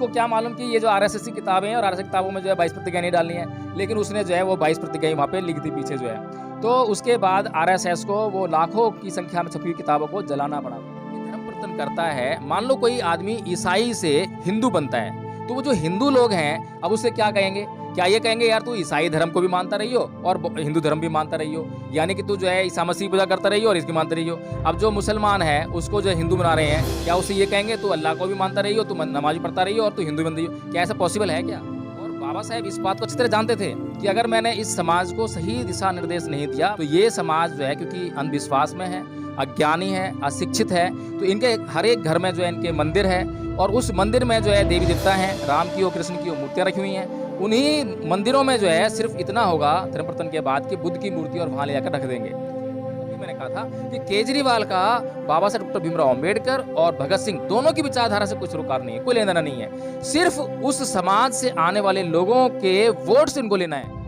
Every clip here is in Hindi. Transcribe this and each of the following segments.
उसको क्या मालूम कि ये जो आरएसएस की किताबें हैं और आरएसएस किताबों में जो है 22 प्रतिज्ञा नहीं डालनी है, लेकिन उसने जो है वो 22 प्रतिज्ञा वहाँ पे लिख दी पीछे जो है। तो उसके बाद आरएसएस को वो लाखों की संख्या में छपी हुई किताबों को जलाना पड़ा। धर्म परिवर्तन करता है, मान लो कोई आदमी ईसाई से हिंदू बनता है, तो वो जो हिंदू लोग हैं अब उससे क्या कहेंगे? क्या ये कहेंगे यार तू ईसाई धर्म को भी मानता रही हो और हिंदू धर्म भी मानता रही हो, यानी कि तू जो है ईसा मसीह पूजा करता रही हो और इसकी मानता रही हो। अब जो मुसलमान है उसको जो हिंदू बना रहे हैं, क्या उससे ये कहेंगे तू अल्लाह को भी मानता रही हो, तू नमाज पढ़ता रही हो और तू हिंदू बन रही हो? क्या ऐसा पॉसिबल है क्या? और बाबा साहेब इस बात को अच्छी तरह जानते थे कि अगर मैंने इस समाज को सही दिशा निर्देश नहीं दिया तो ये समाज जो है, क्योंकि अंधविश्वास में है, अज्ञानी है, अशिक्षित है, तो इनके हर एक घर में जो है इनके मंदिर है और उस मंदिर में जो है देवी देवता हैं, राम की और कृष्ण की मूर्तियाँ रखी हुई हैं। उन्हीं मंदिरों में जो है सिर्फ इतना होगा धर्म परिवर्तन के बाद कि बुद्ध की मूर्ति और वहाँ ले जाकर रख देंगे। मैंने कहा था कि केजरीवाल का बाबा साहब डॉक्टर भीमराव अंबेडकर और भगत सिंह दोनों की विचारधारा से कुछ सरोकार नहीं है, कोई लेना देना नहीं है। सिर्फ उस समाज से आने वाले लोगों के वोट से इनको लेना है।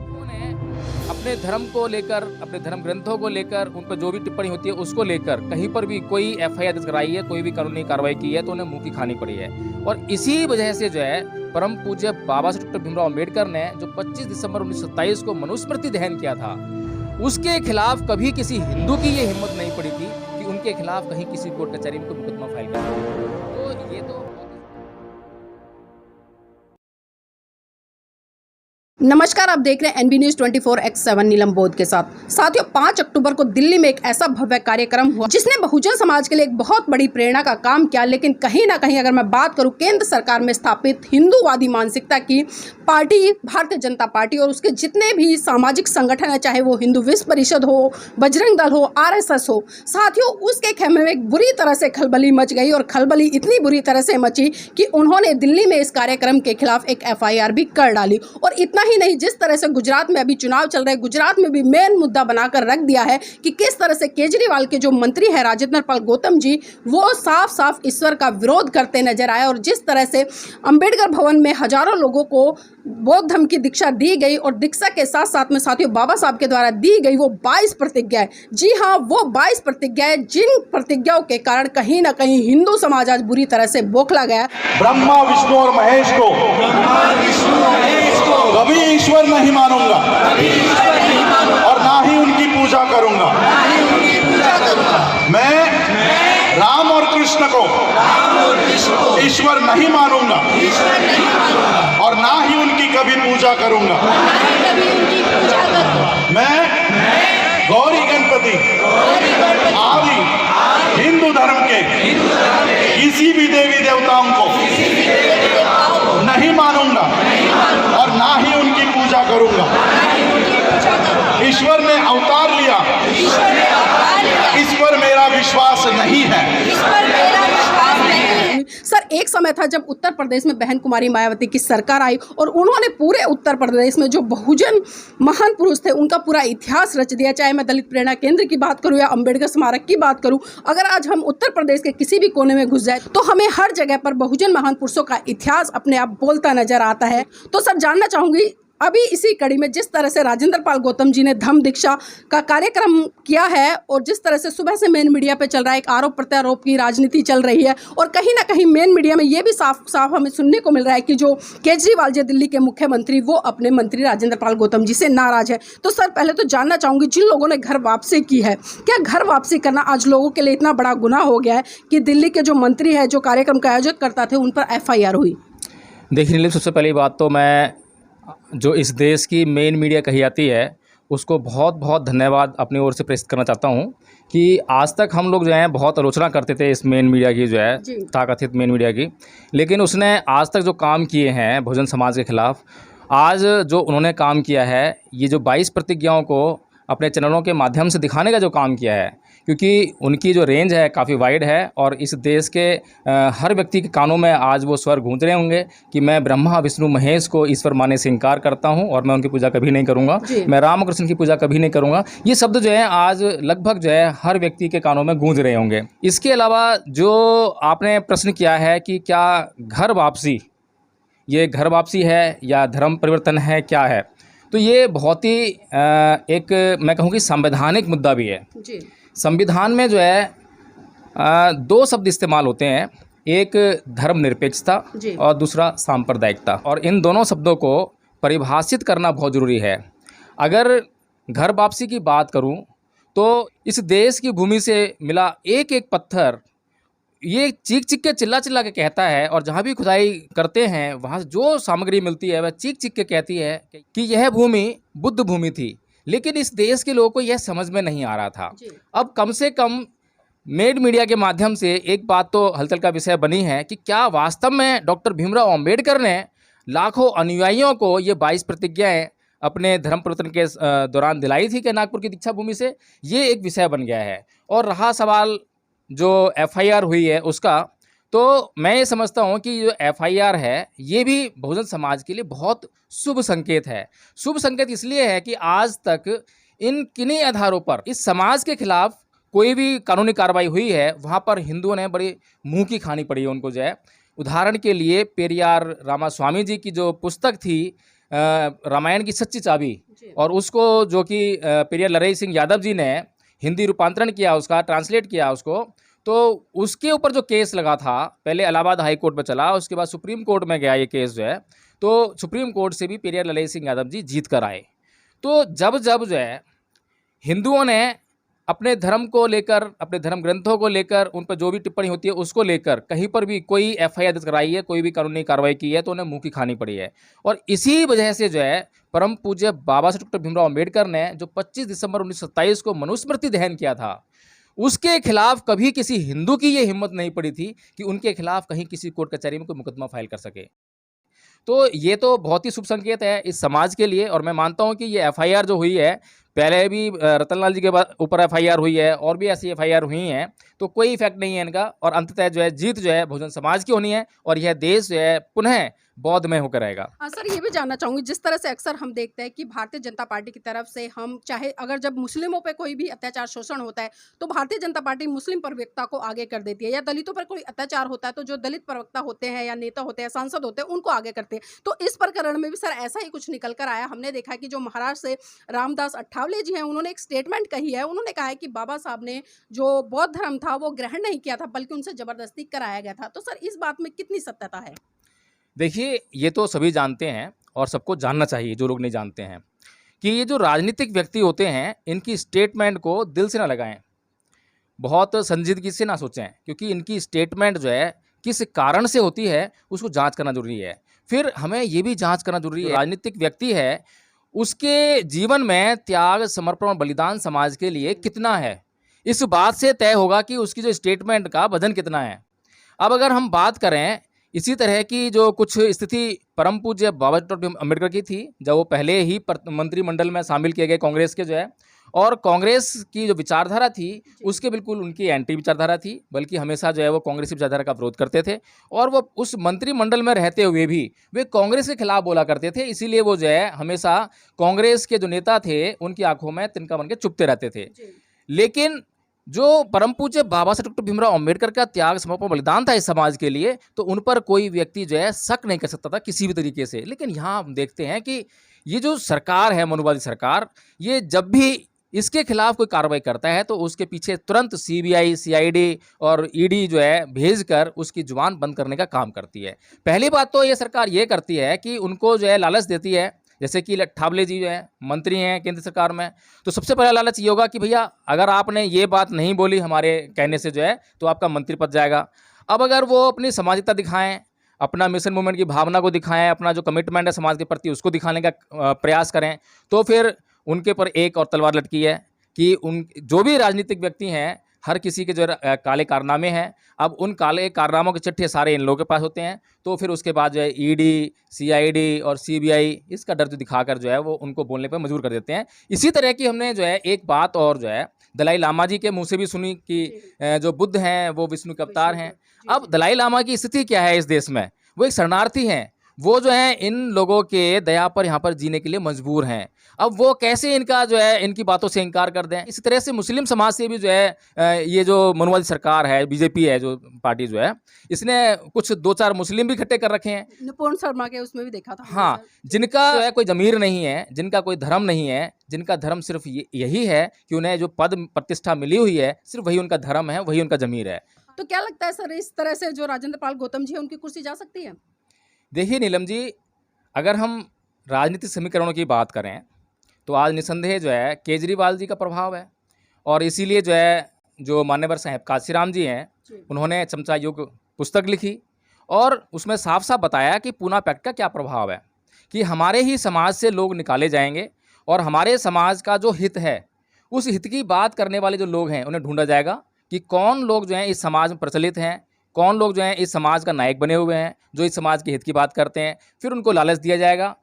अपने धर्म को लेकर, अपने धर्म ग्रंथों को लेकर, उन पर जो भी टिप्पणी होती है उसको लेकर कहीं पर भी कोई एफआईआर दर्ज कराई है, कोई भी कानूनी कार्रवाई की है तो उन्हें मुंह की खानी पड़ी है। और इसी वजह से जो है परम पूज्य बाबा साहब डॉक्टर भीमराव अंबेडकर ने जो 25 दिसंबर 1927 को मनुस्मृति दहन किया था, उसके खिलाफ कभी किसी हिंदू की ये हिम्मत नहीं पड़ी थी कि उनके खिलाफ कहीं किसी कोर्ट कचहरी में कोई मुकदमा फाइल कर। तो ये तो नमस्कार, आप देख रहे हैं एनबी न्यूज 24x7 नीलम बोध के साथ। साथियों, 5 अक्टूबर को दिल्ली में एक ऐसा भव्य कार्यक्रम हुआ जिसने बहुजन समाज के लिए एक बहुत बड़ी प्रेरणा का काम किया। लेकिन कहीं ना कहीं अगर मैं बात करूं केंद्र सरकार में स्थापित हिंदूवादी मानसिकता की पार्टी भारतीय जनता पार्टी और उसके जितने भी सामाजिक संगठन है, चाहे वो हिंदू विश्व परिषद हो, बजरंग दल हो, आरएसएस हो, साथियों उसके खेमे में एक बुरी तरह से खलबली मच गई। और खलबली इतनी बुरी तरह से मची कि उन्होंने दिल्ली में इस कार्यक्रम के खिलाफ एक एफआईआर भी कर डाली। और इतना ही नहीं, जिस तरह से गुजरात में अभी चुनाव चल रहे हैं, गुजरात में भी मेन मुद्दा बनाकर रख दिया है कि किस तरह से केजरीवाल के जो मंत्री है राजेंद्र पाल गौतम जी, वो साफ साफ ईश्वर का विरोध करते नजर आए। और जिस तरह से अंबेडकर भवन में हजारों लोगों को बौद्ध धर्म की दीक्षा दी गई और दीक्षा के साथ साथ में साथियों बाबा साहब के द्वारा दी गई वो 22 प्रतिज्ञाएं, जी हाँ वो 22 प्रतिज्ञाएं, जिन प्रतिज्ञाओं के कारण कहीं ना कहीं हिंदू समाज आज बुरी तरह से बौखला गया। ब्रह्मा विष्णु और महेश को कभी ईश्वर नहीं मानूंगा और ना ही उनकी पूजा करूंगा। मैं राम और कृष्ण को ईश्वर नहीं मानूंगा और ना ही उनकी कभी पूजा करूंगा। मैं गौरी गणपति आदि हिंदू धर्म के किसी भी देवी देवताओं को नहीं मानूंगा और ना ही उनकी पूजा करूंगा। ईश्वर ने अवतार लिया, इस पर मेरा विश्वास नहीं है। सर, एक समय था जब उत्तर प्रदेश में बहन कुमारी मायावती की सरकार आई और उन्होंने पूरे उत्तर प्रदेश में जो बहुजन महान पुरुष थे उनका पूरा इतिहास रच दिया। चाहे मैं दलित प्रेरणा केंद्र की बात करूं या अंबेडकर स्मारक की बात करूं, अगर आज हम उत्तर प्रदेश के किसी भी कोने में घुस जाए तो हमें हर जगह पर बहुजन महान पुरुषों का इतिहास अपने आप बोलता नजर आता है। तो सर, जानना चाहूंगी अभी इसी कड़ी में जिस तरह से राजेंद्र पाल गौतम जी ने धम्म दीक्षा का कार्यक्रम किया है और जिस तरह से सुबह से मेन मीडिया पे चल रहा है, एक आरोप प्रत्यारोप की राजनीति चल रही है और कहीं ना कहीं मेन मीडिया में ये भी साफ साफ हमें सुनने को मिल रहा है कि जो केजरीवाल जी दिल्ली के मुख्यमंत्री, वो अपने मंत्री राजेंद्र पाल गौतम जी से नाराज है। तो सर, पहले तो जानना चाहूंगी जिन लोगों ने घर वापसी की है, क्या घर वापसी करना आज लोगों के लिए इतना बड़ा गुनाह हो गया है कि दिल्ली के जो मंत्री है, जो कार्यक्रम का आयोजक करता थे, उन पर एफआईआर हुई? देखिए नीलम, सबसे पहली बात तो मैं जो इस देश की मेन मीडिया कही जाती है उसको बहुत बहुत धन्यवाद अपनी ओर से प्रेषित करना चाहता हूं कि आज तक हम लोग जो हैं बहुत आलोचना करते थे इस मेन मीडिया की, जो है ताकथित मेन मीडिया की, लेकिन उसने आज तक जो काम किए हैं बहुजन समाज के खिलाफ, आज जो उन्होंने काम किया है, ये जो 22 प्रतिज्ञाओं को अपने चैनलों के माध्यम से दिखाने का जो काम किया है, क्योंकि उनकी जो रेंज है काफ़ी वाइड है और इस देश के हर व्यक्ति के कानों में आज वो स्वर गूंज रहे होंगे कि मैं ब्रह्मा विष्णु महेश को ईश्वर मानने से इनकार करता हूं और मैं उनकी पूजा कभी नहीं करूंगा, मैं राम कृष्ण की पूजा कभी नहीं करूंगा। ये शब्द जो है आज लगभग जो है हर व्यक्ति के कानों में गूंज रहे होंगे। इसके अलावा जो आपने प्रश्न किया है कि क्या घर वापसी, ये घर वापसी है या धर्म परिवर्तन है, क्या है, तो ये बहुत ही एक मैं कहूँ कि संवैधानिक मुद्दा भी है। संविधान में जो है 2 शब्द इस्तेमाल होते हैं, एक धर्मनिरपेक्षता जी। और दूसरा सांप्रदायिकता, और इन दोनों शब्दों को परिभाषित करना बहुत ज़रूरी है। अगर घर वापसी की बात करूं तो इस देश की भूमि से मिला एक एक पत्थर ये चीख चीख के चिल्ला चिल्ला के कहता है, और जहाँ भी खुदाई करते हैं वहाँ से जो सामग्री मिलती है वह चीख चीख के कहती है कि यह भूमि बुद्ध भूमि थी। लेकिन इस देश के लोगों को यह समझ में नहीं आ रहा था। जी। अब कम से कम मीडिया के माध्यम से एक बात तो हलचल का विषय बनी है कि क्या वास्तव में डॉक्टर भीमराव अंबेडकर ने लाखों अनुयायियों को ये 22 प्रतिज्ञाएं अपने धर्म परिवर्तन के दौरान दिलाई थी कि नागपुर की दीक्षा भूमि से, ये एक विषय बन गया है। और रहा सवाल जो FIR हुई है उसका, तो मैं ये समझता हूँ कि जो FIR है ये भी बहुजन समाज के लिए बहुत शुभ संकेत है। शुभ संकेत इसलिए है कि आज तक इन किन्हीं आधारों पर इस समाज के खिलाफ कोई भी कानूनी कार्रवाई हुई है वहाँ पर हिंदुओं ने बड़ी मुंह की खानी पड़ी है उनको जो है। उदाहरण के लिए पेरियार रामास्वामी जी की जो पुस्तक थी रामायण की सच्ची चाबी, और उसको जो कि पेरियार लरई सिंह यादव जी ने हिंदी रूपांतरण किया, उसका ट्रांसलेट किया उसको, तो उसके ऊपर जो केस लगा था पहले इलाहाबाद हाई कोर्ट में चला, उसके बाद सुप्रीम कोर्ट में गया ये केस जो है, तो सुप्रीम कोर्ट से भी पेरियार लरई सिंह यादव जी जीत कर आए। तो जब जब जो है हिंदुओं ने अपने धर्म को लेकर, अपने धर्म ग्रंथों को लेकर, उन पर जो भी टिप्पणी होती है उसको लेकर कहीं पर भी कोई FIR दर्ज कराई है, कोई भी कानूनी कार्रवाई की है, तो उन्हें मुंह की खानी पड़ी है। और इसी वजह से जो है परम पूज्य बाबा साहब डॉक्टर भीमराव अंबेडकर ने जो 25 दिसंबर 1927 को मनुस्मृति दहन किया था, उसके खिलाफ कभी किसी हिंदू की ये हिम्मत नहीं पड़ी थी कि उनके खिलाफ कहीं किसी कोर्ट कचहरी में कोई मुकदमा फाइल कर सके। तो ये तो बहुत ही शुभ संकेत है इस समाज के लिए, और मैं मानता हूँ कि ये FIR जो हुई है, पहले भी रतनलाल जी के ऊपर FIR हुई है और भी ऐसी FIR हुई हैं, तो कोई इफेक्ट नहीं है इनका, और अंततः जो है जीत जो है बहुजन समाज की होनी है, और यह देश जो है पुनः बौद्धमय होकर रहेगा। हाँ सर, ये भी जानना चाहूँगी, जिस तरह से अक्सर हम देखते हैं कि भारतीय जनता पार्टी की तरफ से हम चाहे अगर जब मुस्लिमों पे कोई भी अत्याचार शोषण होता है तो भारतीय जनता पार्टी मुस्लिम प्रवक्ता को आगे कर देती है, या दलितों पर कोई अत्याचार होता है तो जो दलित प्रवक्ता होते हैं या नेता होते हैं, सांसद होते हैं, उनको आगे करते हैं। तो इस प्रकरण में भी सर ऐसा ही कुछ निकल कर आया। हमने देखा कि जो महाराष्ट्र से रामदास अठावले जी हैं, उन्होंने एक स्टेटमेंट कही है। उन्होंने कहा है कि बाबा साहब ने जो बौद्ध धर्म था वो ग्रहण नहीं किया था, बल्कि उनसे जबरदस्ती कराया गया था। तो सर इस बात में कितनी सत्यता है? देखिए, ये तो सभी जानते हैं और सबको जानना चाहिए जो लोग नहीं जानते हैं, कि ये जो राजनीतिक व्यक्ति होते हैं इनकी स्टेटमेंट को दिल से ना लगाएं, बहुत संजीदगी से ना सोचें, क्योंकि इनकी स्टेटमेंट जो है किस कारण से होती है उसको जांच करना जरूरी है। फिर हमें ये भी जांच करना जरूरी है राजनीतिक व्यक्ति है उसके जीवन में त्याग, समर्पण और बलिदान समाज के लिए कितना है। इस बात से तय होगा कि उसकी जो स्टेटमेंट का वजन कितना है। अब अगर हम बात करें इसी तरह की जो कुछ स्थिति परम पूज्य बाबा डॉक्टर अम्बेडकर की थी, जब वो पहले ही मंत्रिमंडल में शामिल किए गए कांग्रेस के जो है, और कांग्रेस की जो विचारधारा थी उसके बिल्कुल उनकी एंटी विचारधारा थी, बल्कि हमेशा जो है वो कांग्रेस की विचारधारा का विरोध करते थे, और वो उस मंत्रिमंडल में रहते हुए भी वे कांग्रेस के खिलाफ बोला करते थे। इसीलिए वो जो है हमेशा कांग्रेस के जो नेता थे उनकी आंखों में तिनका बन के चुपते रहते थे। लेकिन जो परम पूज्य बाबा साहब डॉक्टर भीमराव अंबेडकर का त्याग, समर्पण, बलिदान था इस समाज के लिए, तो उन पर कोई व्यक्ति जो है शक नहीं कर सकता था किसी भी तरीके से। लेकिन यहाँ हम देखते हैं कि ये जो सरकार है, मनुवादी सरकार, ये जब भी इसके खिलाफ कोई कार्रवाई करता है तो उसके पीछे तुरंत CBI, CID और ED जो है भेजकर उसकी जुबान बंद करने का काम करती है। पहली बात तो ये सरकार ये करती है कि उनको जो है लालच देती है, जैसे कि ठावले जी जो है मंत्री हैं केंद्र सरकार में, तो सबसे पहला लालच ये होगा कि भैया अगर आपने ये बात नहीं बोली हमारे कहने से जो है तो आपका मंत्री पद जाएगा। अब अगर वो अपनी सामाजिकता दिखाएं, अपना मिशन मूवमेंट की भावना को दिखाएं, अपना जो कमिटमेंट है समाज के प्रति उसको दिखाने का प्रयास करें, तो फिर उनके पर एक और तलवार लटकी है कि उन जो भी राजनीतिक व्यक्ति हैं हर किसी के जो काले कारनामे हैं, अब उन काले कारनामों के चिट्ठे सारे इन लोगों के पास होते हैं। तो फिर उसके बाद जो है ED, CID और CBI इसका डर जो दिखाकर जो है वो उनको बोलने पर मजबूर कर देते हैं। इसी तरह की हमने जो है एक बात और जो है दलाई लामा जी के मुंह से भी सुनी कि जो बुद्ध हैं वो विष्णु के अवतार हैं। अब दलाई लामा की स्थिति क्या है इस देश में? वो एक शरणार्थी हैं, वो जो है इन लोगों के दया पर यहाँ पर जीने के लिए मजबूर हैं। अब वो कैसे इनका जो है इनकी बातों से इनकार कर दें? इसी तरह से मुस्लिम समाज से भी जो है ये जो मनुवादी सरकार है, BJP है जो पार्टी जो है, इसने कुछ 2-4 मुस्लिम भी इकट्ठे कर रखे हैं। निपुण शर्मा के उसमें भी देखा था। हाँ, जिनका जो है कोई ज़मीर नहीं है, जिनका कोई धर्म नहीं है, जिनका धर्म सिर्फ यही है कि उन्हें जो पद प्रतिष्ठा मिली हुई है सिर्फ वही उनका धर्म है, वही उनका ज़मीर है। तो क्या लगता है सर, इस तरह से जो राजेंद्र पाल गौतम जी है उनकी कुर्सी जा सकती है? देखिए नीलम जी, अगर हम राजनीतिक समीकरणों की बात करें तो आज निसंदेह जो है केजरीवाल जी का प्रभाव है, और इसीलिए जो है जो मान्यवर साहब काशीराम जी हैं, उन्होंने चमचा युग पुस्तक लिखी और उसमें साफ साफ बताया कि पूना पैक्ट का क्या प्रभाव है, कि हमारे ही समाज से लोग निकाले जाएंगे और हमारे समाज का जो हित है उस हित की बात करने वाले जो लोग हैं उन्हें ढूंढा जाएगा कि कौन लोग जो हैं इस समाज में प्रचलित हैं, कौन लोग जो हैं इस समाज का नायक बने हुए हैं, जो इस समाज के हित की बात करते हैं। फिर उनको लालच दिया जाएगा,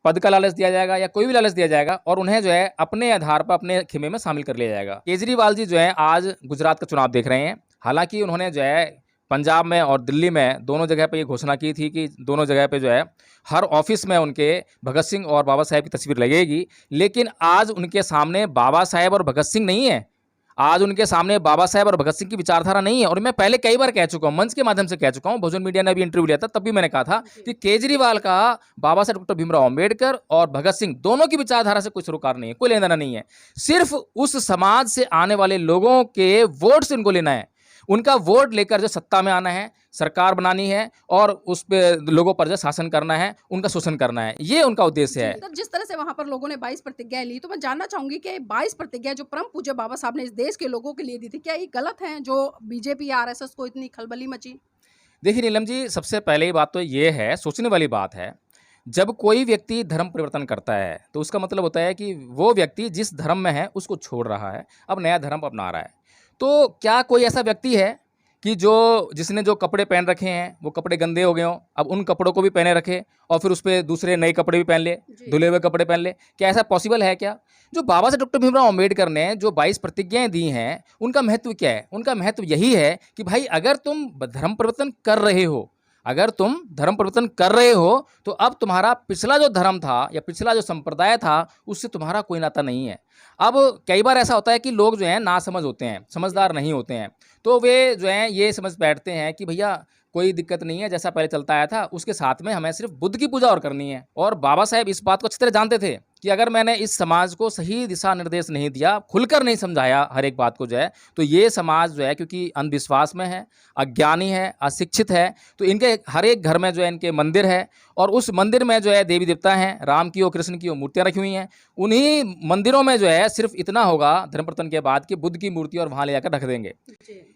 पद का लालच दिया जाएगा या कोई भी लालच दिया जाएगा, और उन्हें जो है अपने आधार पर अपने खेमे में शामिल कर लिया जाएगा। केजरीवाल जी जो है आज गुजरात का चुनाव देख रहे हैं। हालांकि उन्होंने जो है पंजाब में और दिल्ली में दोनों जगह पे ये घोषणा की थी कि दोनों जगह पे जो है हर ऑफिस में उनके भगत सिंह और बाबा साहेब की तस्वीर लगेगी। लेकिन आज उनके सामने बाबा साहेब और भगत सिंह नहीं है, आज उनके सामने बाबा साहेब और भगत सिंह की विचारधारा नहीं है। और मैं पहले कई बार कह चुका हूं, मंच के माध्यम से कह चुका हूं, बहुजन मीडिया ने भी इंटरव्यू लिया था, तब भी मैंने कहा था कि केजरीवाल का बाबा साहेब डॉक्टर भीमराव अंबेडकर और भगत सिंह दोनों की विचारधारा से कोई सरोकार नहीं है, कोई लेना देना नहीं है। सिर्फ उस समाज से आने वाले लोगों के वोट से उनको लेना है, उनका वोट लेकर जो सत्ता में आना है, सरकार बनानी है और उस पे लोगों पर जो शासन करना है, उनका शोषण करना है, ये उनका उद्देश्य है। तो जिस तरह से वहां पर लोगों ने 22 प्रतिज्ञाएं ली, तो मैं जानना चाहूंगी कि 22 प्रतिज्ञाएं जो परम पूज्य बाबा साहब ने इस देश के लोगों के लिए दी थी, क्या ये गलत है जो बीजेपी या आरएसएस को इतनी खलबली मची? देखिए नीलम जी, सबसे पहले बात तो ये है, सोचने वाली बात है, जब कोई व्यक्ति धर्म परिवर्तन करता है तो उसका मतलब होता है कि वो व्यक्ति जिस धर्म में है उसको छोड़ रहा है, अब नया धर्म अपना रहा है। तो क्या कोई ऐसा व्यक्ति है कि जिसने जो कपड़े पहन रखे हैं वो कपड़े गंदे हो गए हों, अब उन कपड़ों को भी पहने रखे और फिर उस पर दूसरे नए कपड़े भी पहन ले, धुले हुए कपड़े पहन ले? क्या ऐसा पॉसिबल है क्या? जो बाबा साहब डॉक्टर भीमराव अंबेडकर ने जो 22 प्रतिज्ञाएं दी हैं, उनका महत्व क्या है? उनका महत्व यही है कि भाई अगर तुम धर्म परिवर्तन कर रहे हो, अगर तुम धर्म परिवर्तन कर रहे हो तो अब तुम्हारा पिछला जो धर्म था या पिछला जो संप्रदाय था उससे तुम्हारा कोई नाता नहीं है। अब कई बार ऐसा होता है कि लोग जो हैं नासमझ होते हैं, समझदार नहीं होते हैं, तो वे जो हैं ये समझ बैठते हैं कि भैया कोई दिक्कत नहीं है, जैसा पहले चलता आया था उसके साथ में हमें सिर्फ बुद्ध की पूजा और करनी है। और बाबा साहेब इस बात को अच्छी तरह जानते थे कि अगर मैंने इस समाज को सही दिशा निर्देश नहीं दिया, खुलकर नहीं समझाया हर एक बात को जो है, तो ये समाज जो है क्योंकि अंधविश्वास में है, अज्ञानी है, अशिक्षित है, तो इनके हर एक घर में जो है इनके मंदिर है और उस मंदिर में जो है देवी देवता हैं, राम की और कृष्ण की मूर्तियाँ रखी हुई हैं। उन्हीं मंदिरों में जो है सिर्फ इतना होगा धर्म परिवर्तन के बाद कि बुद्ध की मूर्ति और वहाँ ले जाकर रख देंगे।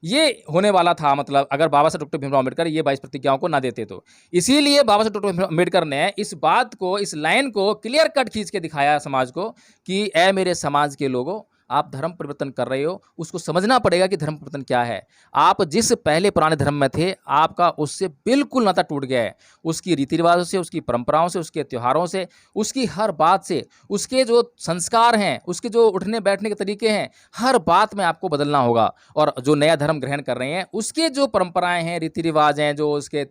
ये होने वाला था, मतलब अगर बाबा साहब डॉक्टर भीमराव अम्बेडकर ये 22 प्रतिज्ञाओं को ना देते तो। इसीलिए बाबा साहब डॉक्टर भीमराव अम्बेडकर ने इस बात को, इस लाइन को क्लियर कट खींच के दिखाया समाज को कि ए मेरे समाज के लोगों, आप धर्म परिवर्तन कर रहे हो, उसको समझना पड़ेगा कि धर्म परिवर्तन क्या है। आप जिस पहले पुराने धर्म में थे, आपका उससे बिल्कुल नाता टूट गया है, उसकी रीति रिवाजों से, उसकी परंपराओं से, उसके त्योहारों से, उसकी हर बात से, उसके जो संस्कार हैं, उसके जो उठने बैठने के तरीके हैं, हर बात में आपको बदलना होगा। और जो नया धर्म ग्रहण कर रहे हैं उसके जो परंपराएं हैं, रीति रिवाज हैं, जो उसके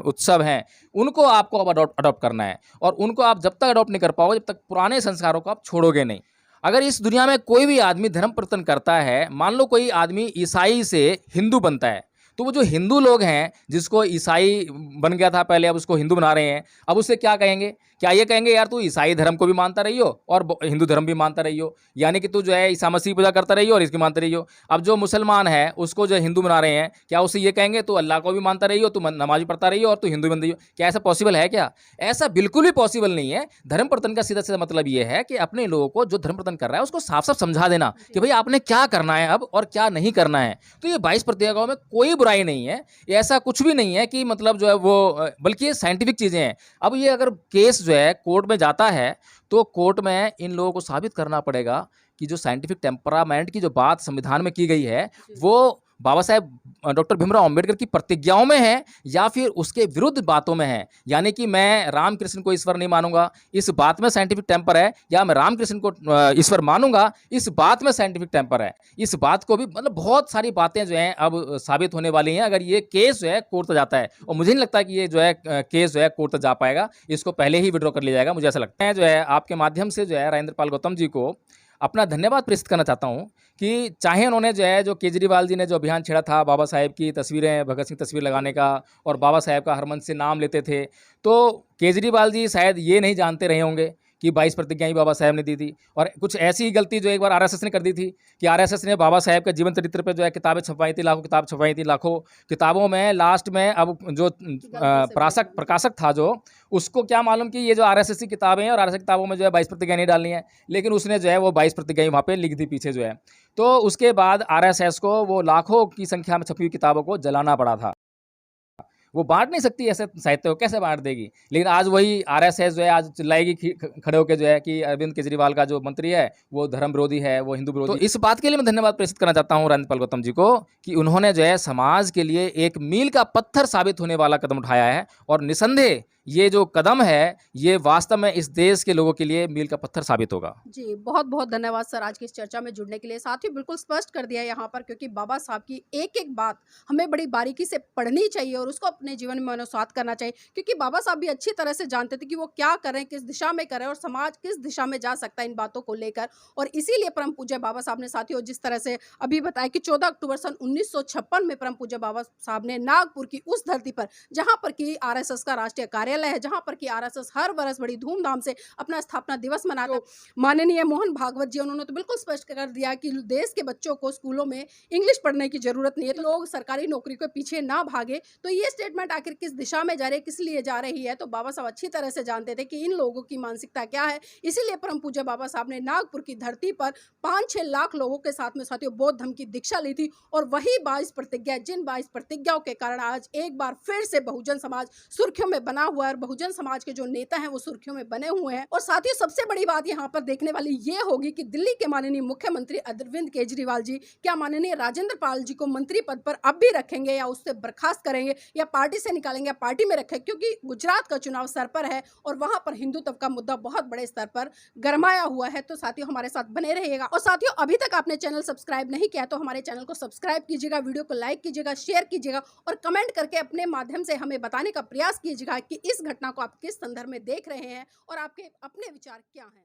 उत्सव हैं, उनको आपको अब अडॉप्ट करना है। और उनको आप जब तक अडॉप्ट नहीं कर पाओगे, जब तक पुराने संस्कारों को आप छोड़ोगे नहीं। अगर इस दुनिया में कोई भी आदमी धर्म परिवर्तन करता है, मान लो कोई आदमी ईसाई से हिंदू बनता है, तो वो जो हिंदू लोग हैं, जिसको ईसाई बन गया था पहले, अब उसको हिंदू बना रहे हैं, अब उससे क्या कहेंगे? क्या ये कहेंगे यार तू ईसाई धर्म को भी मानता रही हो और हिंदू धर्म भी मानता रही हो, यानी कि तू जो है ईसा मसीह पूजा करता रही हो और इसकी मानता रही हो। अब जो मुसलमान है उसको जो हिंदू बना रहे हैं, क्या उससे ये कहेंगे तू अल्लाह को भी मानता रही हो, तू नमाज पढ़ता रही हो और तू हिंदू बन रही हो? क्या ऐसा पॉसिबल है? क्या ऐसा बिल्कुल भी पॉसिबल नहीं है। धर्म परिवर्तन का सीधा सीधा मतलब ये है कि अपने लोगों को जो धर्म परिवर्तन कर रहा है उसको साफ साफ समझा देना कि भाई आपने क्या करना है अब और क्या नहीं करना है। तो ये 22 प्रतिज्ञाओं में कोई बुराई नहीं है, ऐसा कुछ भी नहीं है कि मतलब जो है वो, बल्कि ये साइंटिफिक चीज़ें हैं। अब ये अगर केस जो है कोर्ट में जाता है तो कोर्ट में इन लोगों को साबित करना पड़ेगा कि जो साइंटिफिक टेम्परामेंट की जो बात संविधान में की गई है वो बाबा साहेब डॉक्टर भीमराव अंबेडकर की प्रतिज्ञाओं में है या फिर उसके विरुद्ध बातों में है। यानी कि मैं राम कृष्ण को ईश्वर नहीं मानूंगा, इस बात में साइंटिफिक टेम्पर है, या मैं राम कृष्ण को ईश्वर मानूंगा, इस बात में साइंटिफिक टेम्पर है। इस बात को भी, मतलब बहुत सारी बातें जो हैं अब साबित होने वाली हैं अगर ये केस जो है कोर्ट तक जाता है। और मुझे नहीं लगता कि ये जो है केस जो है कोर्ट तक जा पाएगा, इसको पहले ही विड्रॉ कर लिया जाएगा, मुझे ऐसा लगता है। जो है आपके माध्यम से जो है राजेंद्र पाल गौतम जी को अपना धन्यवाद प्रेषित करना चाहता हूं कि चाहे उन्होंने जो है, जो केजरीवाल जी ने जो अभियान छेड़ा था बाबा साहेब की तस्वीरें, भगत सिंह तस्वीर लगाने का और बाबा साहेब का हर मंच से नाम लेते थे, तो केजरीवाल जी शायद ये नहीं जानते रहे होंगे कि 22 प्रतिज्ञाएं बाबा साहेब ने दी थी। और कुछ ऐसी ही गलती जो एक बार आरएसएस ने कर दी थी कि आरएसएस ने बाबा साहेब के जीवन चरित्र पे जो है किताबें छपवाई थी, लाखों किताब छपवाई थी। लाखों किताबों में लास्ट में अब जो प्रकाशक था जो, उसको क्या मालूम कि ये जो आरएसएस की किताबें हैं और आरएसएस किताबों में जो है 22 प्रतिज्ञा नहीं डालनी है, लेकिन उसने जो है वो 22 प्रतिज्ञाएं वहाँ पे लिख दी पीछे जो है। तो उसके बाद आरएसएस को वो लाखों की संख्या में छपी हुई किताबों को जलाना पड़ा था। वो बांट नहीं सकती ऐसे साहित्य को, कैसे बांट देगी? लेकिन आज वही आरएसएस जो है आज चिल्लाएगी खड़े होकर जो है कि अरविंद केजरीवाल का जो मंत्री है वो धर्म विरोधी है, वो हिंदू विरोधी। तो इस बात के लिए मैं धन्यवाद प्रेषित करना चाहता हूँ राजपाल गौतम जी को कि उन्होंने जो है समाज के लिए एक मील का पत्थर साबित होने वाला कदम उठाया है। और निसंदेह ये जो कदम है ये वास्तव में इस देश के लोगों के लिए मील का पत्थर साबित होगा। जी, बहुत बहुत धन्यवाद सर आज की इस चर्चा में जुड़ने के लिए। साथियों बिल्कुल स्पष्ट कर दिया यहाँ पर, क्योंकि बाबा साहब की एक एक बात हमें बड़ी बारीकी से पढ़नी चाहिए और उसको अपने जीवन में अनुसात करना चाहिए, क्योंकि बाबा साहब भी अच्छी तरह से जानते थे कि वो क्या करें, किस दिशा में करें और समाज किस दिशा में जा सकता है इन बातों को लेकर। और इसीलिए परम पूज्य बाबा साहब ने साथियों जिस तरह से अभी बताया कि 14 अक्टूबर सन 1956 में परम पूज्य बाबा साहब ने नागपुर की उस धरती पर, जहाँ पर की आरएसएस का राष्ट्रीय कार्यालय है, जहाँ पर की आरएसएस हर वर्ष बड़ी धूमधाम से अपना स्थापना दिवस मनाता है, माननीय मोहन भागवत जी उन्होंने तो बिल्कुल स्पष्ट कर दिया कि देश के बच्चों को स्कूलों में इंग्लिश पढ़ने की जरूरत नहीं है, तो लोग सरकारी नौकरी के पीछे ना भागे। तो ये स्टेटमेंट आखिर किस दिशा में जा रही है, किस लिए जा रही है, तो बाबा साहब अच्छी तरह से जानते थे कि इन लोगों की मानसिकता क्या है। इसीलिए परम पूज्य बाबा साहब ने नागपुर की धरती पर 5-6 लाख लोगों के साथ में साथियों बौद्ध धर्म की दीक्षा ली थी। और वही 22 प्रतिज्ञा, जिन 22 प्रतिज्ञाओं के कारण आज एक बार फिर से बहुजन समाज सुर्खियों में बना हुआ है और बहुजन समाज के जो नेता हैं वो सुर्खियों में बने हुए हैं। और साथियों सबसे बड़ी बात यहाँ पर देखने वाली ये होगी कि दिल्ली के माननीय मुख्यमंत्री अरविंद केजरीवाल जी क्या माननीय राजेंद्र पाल जी को मंत्री पद पर अब भी रखेंगे या उससे बर्खास्त करेंगे या पार्टी से निकालेंगे या पार्टी में रखेंगे, क्योंकि गुजरात का चुनाव सर पर है और वहां पर हिंदुत्व का मुद्दा बहुत बड़े स्तर पर गरमाया हुआ है। तो साथियों हमारे साथ बने रहिएगा। और साथियों अभी तक आपने चैनल सब्सक्राइब नहीं किया तो हमारे चैनल को सब्सक्राइब कीजिएगा, वीडियो को लाइक कीजिएगा, शेयर कीजिएगा और कमेंट करके अपने माध्यम से हमें बताने का प्रयास कीजिएगा कि इस घटना को आप किस संदर्भ में देख रहे हैं और आपके अपने विचार क्या हैं।